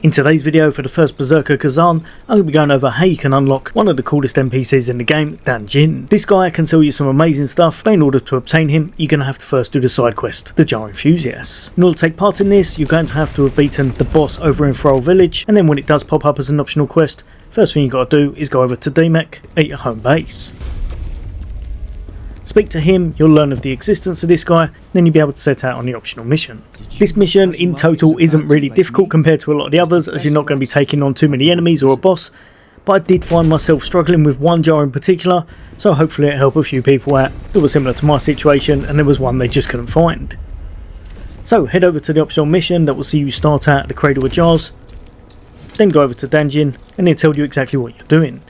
In today's video for the first Berserker Khazan, I'm going to be going over how you can unlock one of the coolest NPCs in the game, Danjin. This guy can sell you some amazing stuff, but in order to obtain him, you're going to have to first do the side quest, the Jar Enthusiasts. In order to take part in this, you're going to have to have beaten the boss over in Thrall Village, and then when it does pop up as an optional quest, first thing you got to do is go over to Demek at your home base. Speak to him, you'll learn of the existence of this guy, then you'll be able to set out on the optional mission. This mission in total isn't really difficult compared to a lot of the others, as you're not going to be taking on too many enemies or a boss, but I did find myself struggling with one jar in particular, so hopefully it'll help a few people out who were similar to my situation and there was one they just couldn't find. So head over to the optional mission that will see you start out at the Cradle of Jars, then go over to Danjin and he'll tell you exactly what you're doing.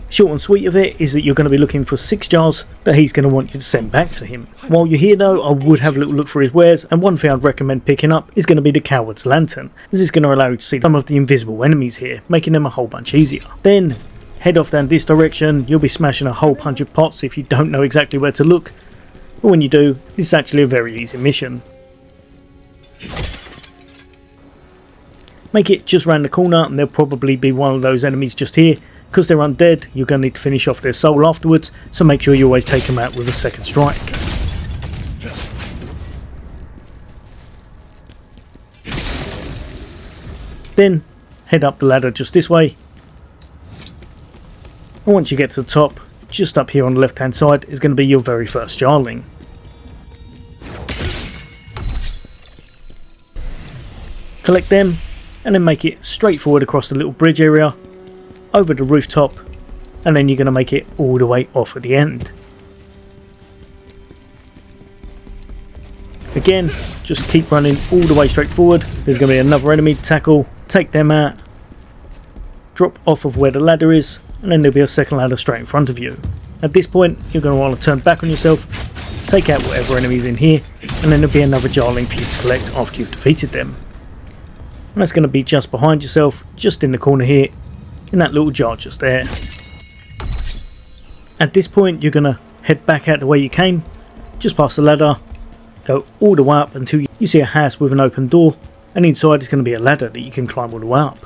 Short and sweet of it is that you're going to be looking for 6 jars that he's going to want you to send back to him. While you're here though, I would have a little look for his wares, and one thing I'd recommend picking up is going to be the Coward's Lantern. This is going to allow you to see some of the invisible enemies here, making them a whole bunch easier. Then head off down this direction, you'll be smashing a whole bunch of pots if you don't know exactly where to look, but when you do, this is actually a very easy mission. Make it just round the corner and there'll probably be one of those enemies just here. Because they're undead, you're going to need to finish off their soul afterwards, so make sure you always take them out with a second strike. Then head up the ladder just this way, and once you get to the top, just up here on the left hand side is going to be your very first jarling. Collect them and then make it straight forward across the little bridge area, over the rooftop, and then you're going to make it all the way off at the end. Again, just keep running all the way straight forward. There's going to be another enemy to tackle, take them out, drop off of where the ladder is, and then there'll be a second ladder straight in front of you. At this point, you're going to want to turn back on yourself, take out whatever enemies in here, and then there'll be another jarling for you to collect after you've defeated them. And that's going to be just behind yourself, just in the corner here, in that little jar just there. At this point you're going to head back out the way you came, just past the ladder, go all the way up until you see a house with an open door, and inside is going to be a ladder that you can climb all the way up.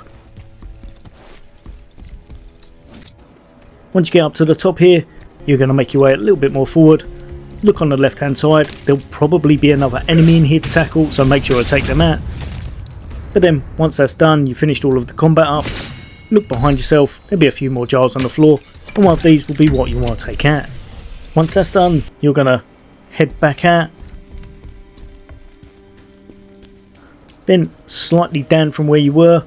Once you get up to the top here, you're going to make your way a little bit more forward, look on the left hand side, there'll probably be another enemy in here to tackle, so make sure to take them out. But then once that's done, you've finished all of the combat up, look behind yourself, there'll be a few more jars on the floor, and one of these will be what you want to take out. Once that's done, you're going to head back out, then slightly down from where you were,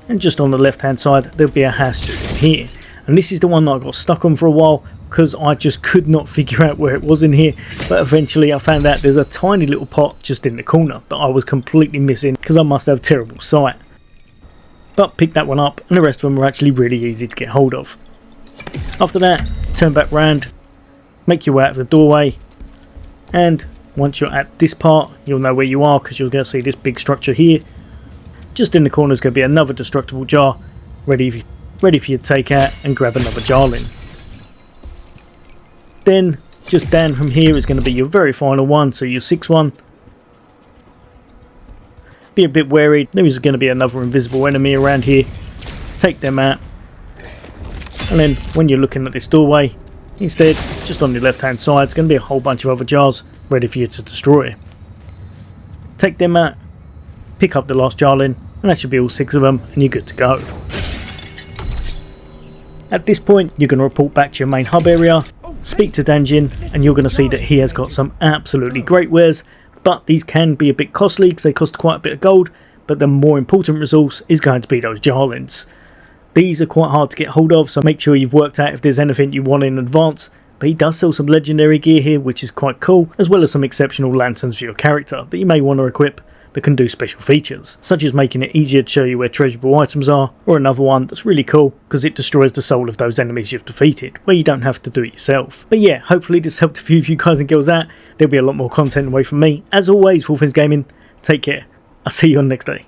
and just on the left hand side there'll be a house just in here. And this is the one that I got stuck on for a while because I just could not figure out where it was in here, but eventually I found out there's a tiny little pot just in the corner that I was completely missing because I must have terrible sight. But pick that one up, and the rest of them are actually really easy to get hold of. After that, turn back round, make your way out of the doorway, and once you're at this part, you'll know where you are because you're going to see this big structure here. Just in the corner is going to be another destructible jar, ready for you to take out and grab another jarling. Then, just down from here is going to be your very final one, so your 6th one. Be a bit wary, there is going to be another invisible enemy around here, take them out, and then when you're looking at this doorway, instead, just on the left hand side, it's going to be a whole bunch of other jars ready for you to destroy. Take them out, pick up the last jarling, and that should be all 6 of them, and you're good to go. At this point, you're going to report back to your main hub area, speak to Danjin, and you're going to see that he has got some absolutely great wares. But these can be a bit costly because they cost quite a bit of gold, but the more important resource is going to be those jarlings. These are quite hard to get hold of, so make sure you've worked out if there's anything you want in advance, but he does sell some legendary gear here which is quite cool, as well as some exceptional lanterns for your character that you may want to equip that can do special features, such as making it easier to show you where treasurable items are, or another one that's really cool because it destroys the soul of those enemies you've defeated, where you don't have to do it yourself. But yeah, hopefully this helped a few of you guys and girls out. There'll be a lot more content away from me. As always, for all things gaming, take care. I'll see you on the next day.